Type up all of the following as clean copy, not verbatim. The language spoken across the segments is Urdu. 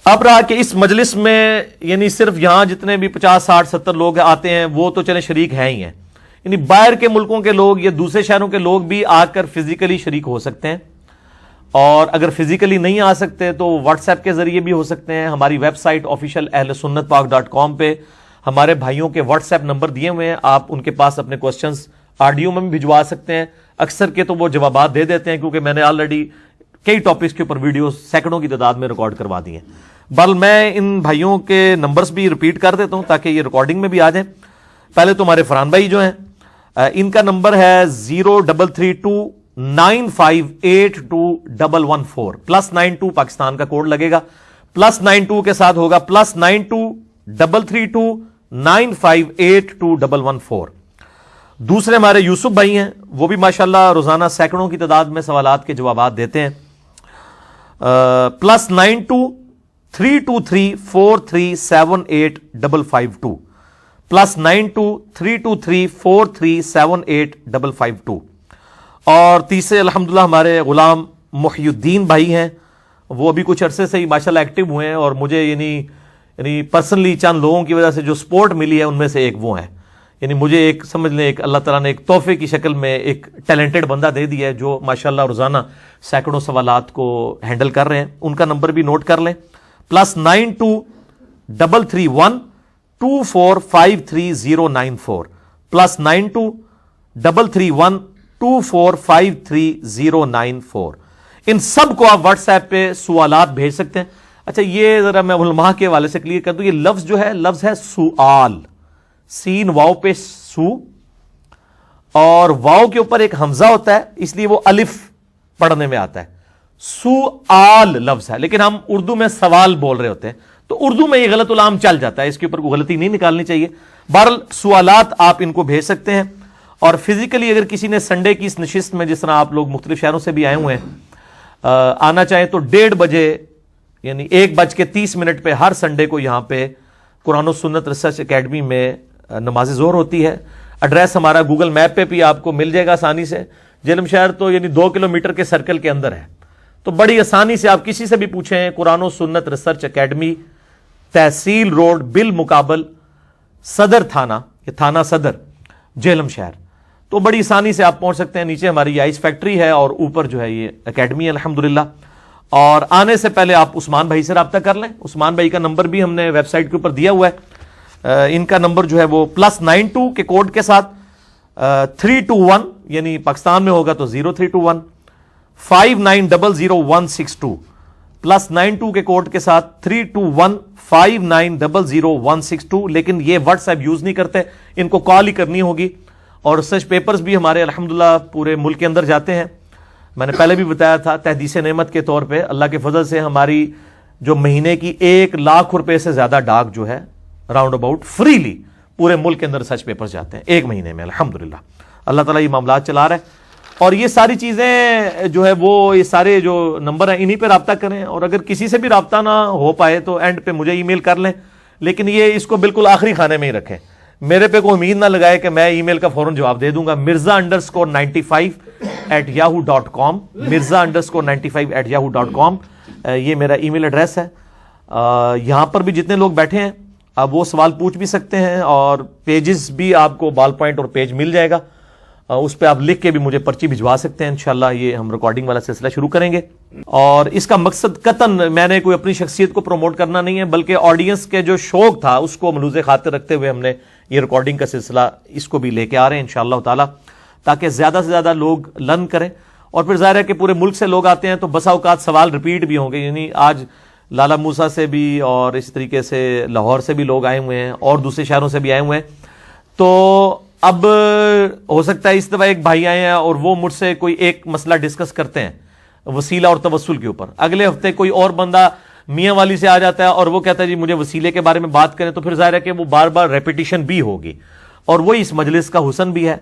اب رہا کہ اس مجلس میں یعنی صرف یہاں جتنے بھی 50 60 70 لوگ آتے ہیں وہ تو چلے شریک ہیں ہی ہیں، یعنی باہر کے ملکوں کے لوگ یا دوسرے شہروں کے لوگ بھی آ کر فزیکلی شریک ہو سکتے ہیں، اور اگر فزیکلی نہیں آ سکتے تو واٹس ایپ کے ذریعے بھی ہو سکتے ہیں۔ ہماری ویب سائٹ آفیشیل ahlsunnatpak.com پہ ہمارے بھائیوں کے واٹس ایپ نمبر دیے ہوئے ہیں، آپ ان کے پاس اپنے کوسچنز آڈیو میں بھی بھجوا سکتے ہیں، اکثر کے تو وہ جوابات دے دیتے ہیں کیونکہ میں نے آلریڈی کئی ٹاپکس کے اوپر ویڈیوز سینکڑوں کی تعداد میں ریکارڈ کروا دی ہیں۔ بل میں ان بھائیوں کے نمبرز بھی ریپیٹ کر دیتا ہوں تاکہ یہ ریکارڈنگ میں بھی آ جائیں۔ پہلے تو ہمارے فرحان بھائی جو ہیں ان کا نمبر ہے 033295821114 +92 پاکستان کا کوڈ لگے گا، +92 کے ساتھ ہوگا +923329582114۔ دوسرے ہمارے یوسف بھائی ہیں، وہ بھی ماشاءاللہ روزانہ سینکڑوں کی تعداد میں سوالات کے جوابات دیتے ہیں، +923234378552 +923234378552۔ اور تیسرے الحمدللہ ہمارے غلام محی الدین بھائی ہیں، وہ ابھی کچھ عرصے سے ہی ماشاءاللہ ایکٹیو ہوئے ہیں، اور مجھے یعنی پرسنلی چند لوگوں کی وجہ سے جو سپورٹ ملی ہے ان میں سے ایک وہ ہیں، یعنی مجھے ایک سمجھ لیں ایک اللہ تعالیٰ نے ایک تحفے کی شکل میں ایک ٹیلنٹڈ بندہ دے دیا ہے جو ماشاءاللہ روزانہ سینکڑوں سوالات کو ہینڈل کر رہے ہیں۔ ان کا نمبر بھی نوٹ کر لیں، +923312453094 +923312453094۔ ان سب کو آپ واٹس ایپ پہ سوالات بھیج سکتے ہیں۔ اچھا یہ ذرا میں علماء کے حوالے سے کلیئر کر دوں، یہ لفظ جو ہے لفظ ہے سوال، سین واو پہ سو، اور واو کے اوپر ایک حمزہ ہوتا ہے اس لیے وہ الف پڑھنے میں آتا ہے، سوال لفظ ہے، لیکن ہم اردو میں سوال بول رہے ہوتے ہیں تو اردو میں یہ غلط العام چل جاتا ہے، اس کے اوپر کوئی غلطی نہیں نکالنی چاہیے۔ بہرحال سوالات آپ ان کو بھیج سکتے ہیں، اور فزیکلی اگر کسی نے سنڈے کی اس نشست میں، جس طرح آپ لوگ مختلف شہروں سے بھی آئے ہوئے ہیں، آنا چاہیں تو 1:30 بجے یعنی 1:30 پہ ہر سنڈے کو یہاں پہ قرآن و سنت ریسرچ اکیڈمی میں نماز ظہر ہوتی ہے۔ ایڈریس ہمارا گوگل میپ پہ بھی آپ کو مل جائے گا آسانی سے، جہلم شہر تو یعنی 2 کلومیٹر کے سرکل کے اندر ہے، تو بڑی آسانی سے آپ کسی سے بھی پوچھیں، قرآن و سنت ریسرچ اکیڈمی، تحصیل روڈ بالمقابل صدر تھانہ، یہ تھانہ صدر جہلم شہر، تو بڑی آسانی سے آپ پہنچ سکتے ہیں۔ نیچے ہماری آئس فیکٹری ہے اور اوپر جو ہے یہ اکیڈمی ہے الحمدللہ۔ اور آنے سے پہلے آپ عثمان بھائی سے رابطہ کر لیں، عثمان بھائی کا نمبر بھی ہم نے ویب سائٹ کے اوپر دیا ہوا ہے، ان کا نمبر جو ہے وہ +92 کے کوڈ کے ساتھ 321 یعنی پاکستان میں ہوگا تو 0321 59000162، +92 کے کوڈ کے ساتھ 321 59000162۔ لیکن یہ واٹس ایپ یوز نہیں کرتے، ان کو کال ہی کرنی ہوگی۔ اور ریسرچ پیپرز بھی ہمارے الحمدللہ پورے ملک کے اندر جاتے ہیں، میں نے پہلے بھی بتایا تھا، تحدیث نعمت کے طور پہ اللہ کے فضل سے ہماری جو مہینے کی 1 لاکھ روپے سے زیادہ ڈاک جو ہے راؤنڈ اباؤٹ فریلی پورے ملک کے اندر ریسرچ پیپرز جاتے ہیں ایک مہینے میں الحمدللہ۔ اللہ تعالیٰ یہ معاملات چلا رہا ہے، اور یہ ساری چیزیں جو ہے وہ یہ سارے جو نمبر ہیں انہی پہ رابطہ کریں، اور اگر کسی سے بھی رابطہ نہ ہو پائے تو اینڈ پہ مجھے ای میل کر لیں، لیکن یہ اس کو بالکل آخری کھانے میں ہی رکھیں، میرے پہ کوئی امید نہ لگائے کہ میں ای میل کا فوراً جواب دے دوں گا۔ mirza_95@yahoo.com mirza_95@yahoo.com یہ میرا ای میل ایڈریس ہے۔ یہاں پر بھی جتنے لوگ بیٹھے ہیں اب وہ سوال پوچھ بھی سکتے ہیں، اور پیجز بھی آپ کو بال پوائنٹ اور پیج مل جائے گا، اس پہ آپ لکھ کے بھی مجھے پرچی بھجوا سکتے ہیں۔ انشاءاللہ یہ ہم ریکارڈنگ والا سلسلہ شروع کریں گے، اور اس کا مقصد قطعاً میں نے کوئی اپنی شخصیت کو پروموٹ کرنا نہیں ہے، بلکہ آڈینس کے جو شوق تھا اس کو ملوز خاطر رکھتے ہوئے ہم نے یہ ریکارڈنگ کا سلسلہ اس کو بھی لے کے آ رہے ہیں انشاءاللہ تعالی، تاکہ زیادہ سے زیادہ لوگ لرن کریں۔ اور پھر ظاہر ہے کہ پورے ملک سے لوگ آتے ہیں تو بسا اوقات سوال ریپیٹ بھی ہوں گے، یعنی آج لالا موسیٰ سے بھی اور اس طریقے سے لاہور سے بھی لوگ آئے ہوئے ہیں اور دوسرے شہروں سے بھی آئے ہوئے ہیں، تو اب ہو سکتا ہے اس دفعہ ایک بھائی آئے ہیں اور وہ مجھ سے کوئی ایک مسئلہ ڈسکس کرتے ہیں وسیلہ اور توسل کے اوپر، اگلے ہفتے کوئی اور بندہ میاں والی سے آ جاتا ہے اور وہ کہتا ہے جی مجھے وسیلے کے بارے میں بات کریں، تو پھر ظاہر ہے کہ وہ بار بار ریپیٹیشن بھی ہوگی، اور وہی اس مجلس کا حسن بھی ہے۔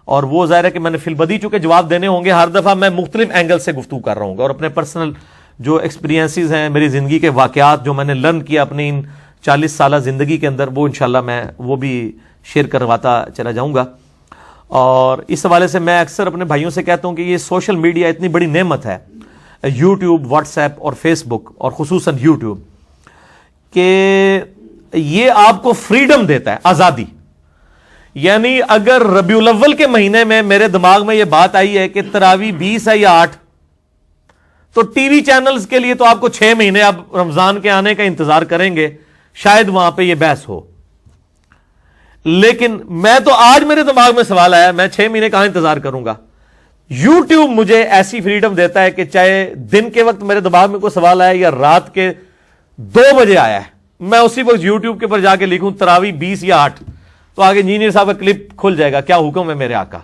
اور وہ ظاہر ہے کہ میں نے فی البدی چونکہ جواب دینے ہوں گے، ہر دفعہ میں مختلف اینگل سے گفتگو کر رہا ہوں گا، اور اپنے پرسنل جو ایکسپیرینسز ہیں، میری زندگی کے واقعات جو میں نے لرن کیا اپنی ان 40 سالہ زندگی کے اندر، وہ انشاءاللہ میں وہ بھی شیئر کرواتا چلا جاؤں گا۔ اور اس حوالے سے میں اکثر اپنے بھائیوں سے کہتا ہوں کہ یہ سوشل میڈیا اتنی بڑی نعمت ہے، یوٹیوب، واٹس ایپ اور فیس بک، اور خصوصاً یوٹیوب، کہ یہ آپ کو فریڈم دیتا ہے, آزادی. یعنی اگر ربیع الاول کے مہینے میں میرے دماغ میں یہ بات آئی ہے کہ تراویح 20 ہے یا 8, تو ٹی وی چینلز کے لیے تو آپ کو 6 مہینے اب رمضان کے آنے کا انتظار کریں گے, شاید وہاں پہ یہ بحث ہو. لیکن میں تو آج میرے دماغ میں سوال آیا, میں 6 مہینے کہاں انتظار کروں گا. یوٹیوب مجھے ایسی فریڈم دیتا ہے کہ چاہے دن کے وقت میرے دماغ میں کوئی سوال آیا یا رات کے 2 بجے آیا ہے, میں اسی وقت یوٹیوب کے پر جا کے لکھوں تراویح 20 یا 8, تو آگے انجینئر صاحب کا کلپ کھل جائے گا, کیا حکم ہے میرے آقا.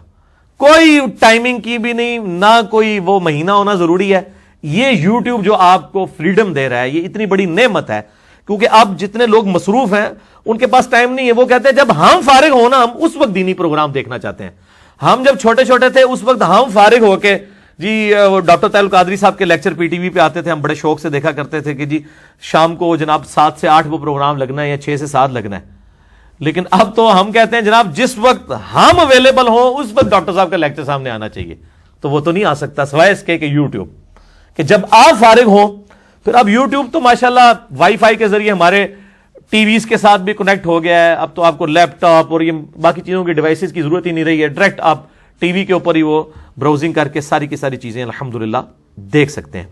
کوئی ٹائمنگ کی بھی نہیں, نہ کوئی وہ مہینہ ہونا ضروری ہے. یہ یوٹیوب جو آپ کو فریڈم دے رہا ہے, یہ اتنی بڑی نعمت ہے, کیونکہ اب جتنے لوگ مصروف ہیں ان کے پاس ٹائم نہیں ہے. وہ کہتے ہیں جب ہم فارغ ہونا ہم اس وقت دینی پروگرام دیکھنا چاہتے ہیں. ہم جب چھوٹے چھوٹے تھے اس وقت ہم فارغ ہو کے جی ڈاکٹر طاہر القادری صاحب کے لیکچر پی ٹی وی پہ آتے تھے, ہم بڑے شوق سے دیکھا کرتے تھے کہ جی شام کو جناب 7 سے 8 وہ پروگرام لگنا ہے یا 6 سے 7 لگنا ہے. لیکن اب تو ہم کہتے ہیں جناب جس وقت ہم اویلیبل ہوں اس وقت ڈاکٹر صاحب کا لیکچر سامنے آنا چاہیے. تو وہ تو نہیں آ سکتا سوائے اس کے کہ یوٹیوب, کہ جب آپ فارغ ہوں. پھر اب یوٹیوب تو ماشاءاللہ وائی فائی کے ذریعے ہمارے ٹی ویز کے ساتھ بھی کنیکٹ ہو گیا ہے. اب تو آپ کو لیپ ٹاپ اور یہ باقی چیزوں کی ڈیوائسز کی ضرورت ہی نہیں رہی ہے, ڈائریکٹ آپ ٹی وی کے اوپر ہی وہ براؤزنگ کر کے ساری کی ساری چیزیں الحمدللہ دیکھ سکتے ہیں.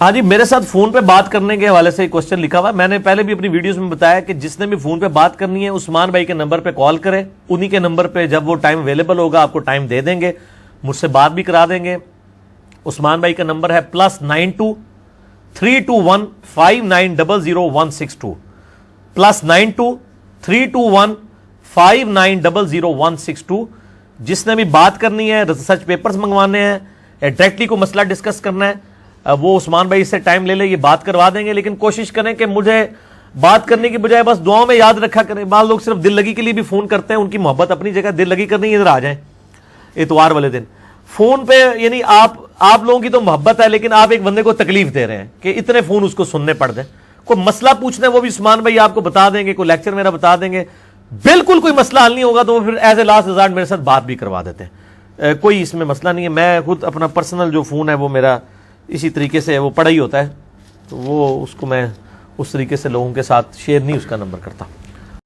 ہاں جی, میرے ساتھ فون پہ بات کرنے کے حوالے سے ایک کوشچن لکھا ہوا ہے. میں نے پہلے بھی اپنی ویڈیوز میں بتایا کہ جس نے بھی فون پہ بات کرنی ہے عثمان بھائی کے نمبر پہ کال کرے, انہی کے نمبر پہ جب وہ ٹائم اویلیبل ہوگا آپ کو ٹائم دے دیں گے, مجھ سے بات بھی کرا دیں گے. عثمان بھائی کا نمبر ہے +92 321 5900 162 +92 321 5900 162. جس نے بھی بات کرنی ہے, ریسرچ پیپرز منگوانے ہیں, ڈائریکٹلی کو مسئلہ ڈسکس کرنا ہے, وہ عثمان بھائی سے ٹائم لے لے, یہ بات کروا دیں گے. لیکن کوشش کریں کہ مجھے بات کرنے کی بجائے بس دعاؤں میں یاد رکھا کریں. بعض لوگ صرف دل لگی کے لیے بھی فون کرتے ہیں, ان کی محبت اپنی جگہ, دل لگی کرنی ادھر آ جائیں اتوار والے دن فون پہ. یعنی آپ لوگوں کی تو محبت ہے, لیکن آپ ایک بندے کو تکلیف دے رہے ہیں کہ اتنے فون اس کو سننے پڑ دیں. کوئی مسئلہ پوچھنا ہے وہ بھی عثمان بھائی آپ کو بتا دیں گے, کوئی لیکچر میرا بتا دیں گے. بالکل کوئی مسئلہ حل نہیں ہوگا تو وہ پھر ایز اے لاسٹ ریزارٹ میرے ساتھ بات بھی کروا دیتے ہیں. کوئی اس میں مسئلہ نہیں ہے. میں خود اپنا پرسنل جو فون ہے وہ میرا اسی طریقے سے وہ پڑا ہی ہوتا ہے, تو وہ اس کو میں اس طریقے سے لوگوں کے ساتھ شیئر نہیں اس کا نمبر کرتا.